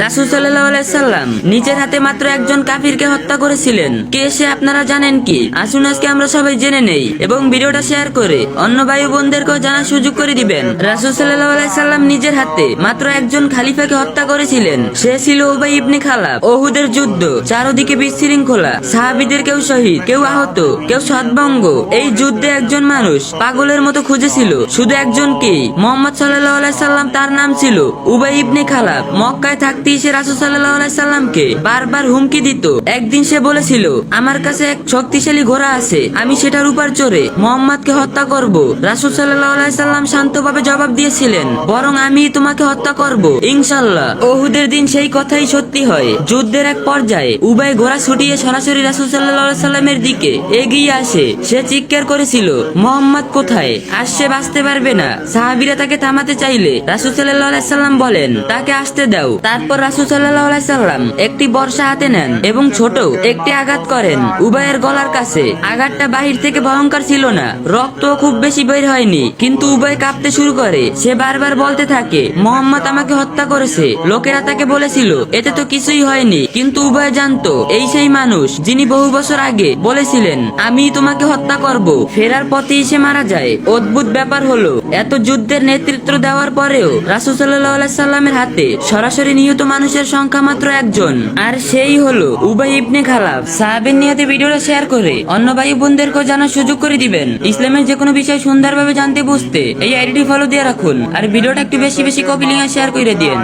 রাসূল সাল্লাল্লাহু আলাইহি সাল্লাম নিজের হাতে মাত্র একজন কাফিরকে হত্যা করেছিলেন। কে সে আপনারা জানেন কি? আসুন আজকে আমরা সবাই জেনে নেই এবং ভিডিওটা শেয়ার করে অন্য ভাই বোনদেরকেও জানার সুযোগ করে দিবেন। রাসূল সাল্লাল্লাহু আলাইহি সাল্লাম নিজের হাতে মাত্র একজন খলিফাকে হত্যা করেছিলেন। সে ছিল উবাই ইবনে খালাব। উহুদের যুদ্ধ, চারদিকে বিশৃঙ্খলা, সাহাবীদের কেউ শহীদ, কেউ আহত, কেউ সৎভঙ্গ। এই যুদ্ধে একজন মানুষ পাগলের মতো খুঁজেছিল শুধু একজনকেই, মুহাম্মদ সাল্লাল্লাহু আলাইহি সাল্লাম। তার নাম ছিল উবাই ইবনে খালাব। মক্কায় থাকতেই সে রাসূল সাল্লাল্লাহু আলাইহি সাল্লামকে বারবার হুমকি দিত। একদিন সে বলেছিল, আমার কাছে এক শক্তিশালী ঘোড়া আছে, আমি সেটার উপর চড়ে মুহাম্মদকে হত্যা করব। রাসূল সাল্লাল্লাহু আলাইহি সাল্লাম শান্তভাবে জবাব দিয়েছিলেন, বরং আমি তোমাকে হত্যা করব ইনশাআল্লাহ। উহুদের দিন সেই কথাই সত্যি হয়। যুদ্ধের এক পর্যায়ে উবাই ঘোড়া ছুটিয়ে সরাসরি রাসূল সাল্লাল্লাহু আলাইহি সাল্লামের দিকে এগিয়ে আসে। সে চিৎকার করেছিল, মুহাম্মদ কোথায়? আর সে বাঁচতে পারবে না। সাহাবীরা তাকে থামাতে চাইলে রাসূল সাল্লাল্লাহু আলাইহি সাল্লাম বলেন, তাকে আসতে দাও। তারপর রাসূল সাল্লাল্লাহু আলাইহি সাল্লাম একটি বর্শা হাতে নেন এবং ছোট একটি আঘাত করেন উবাইয়ের গলার কাছে। আঘাতটা বাহির থেকে ভয়ঙ্কর ছিল না, রক্ত খুব বেশি বের হয়নি, কিন্তু উবাই কাঁপতে শুরু করে। সে বারবার বলতে থাকে, মুহাম্মদ আমাকে হত্যা করেছে। লোকেরা তাকে বলেছিল এতে তো কিছুই হয়নি, কিন্তু উবাই জানতো এই সেই মানুষ যিনি বহু বছর আগে বলেছিলেন আমি তোমাকে হত্যা করব। ফেরার পথেই সে মারা যায়। অদ্ভুত ব্যাপার হলো, এত যুদ্ধের নেতৃত্ব দেওয়ার পরেও রাসূল সাল্লাল্লাহু আলাইহি সাল্লামের হাতে সরাসরি নিহত মানুষের সংখ্যা মাত্র একজন, আর সেই হলো উবাই ইবনে খালাব। সাহাবীর নিহত ভিডিওটা শেয়ার করে অন্য ভাই বোনদেরকেও জানার সুযোগ করে দিবেন। ইসলামের যে কোনো বিষয় সুন্দরভাবে জানতে বুঝতে এই আইডিটি ফলো দিয়ে রাখুন, আর ভিডিওটা একটু বেশি বেশি কপি লিঙ্ক শেয়ার করে দিন।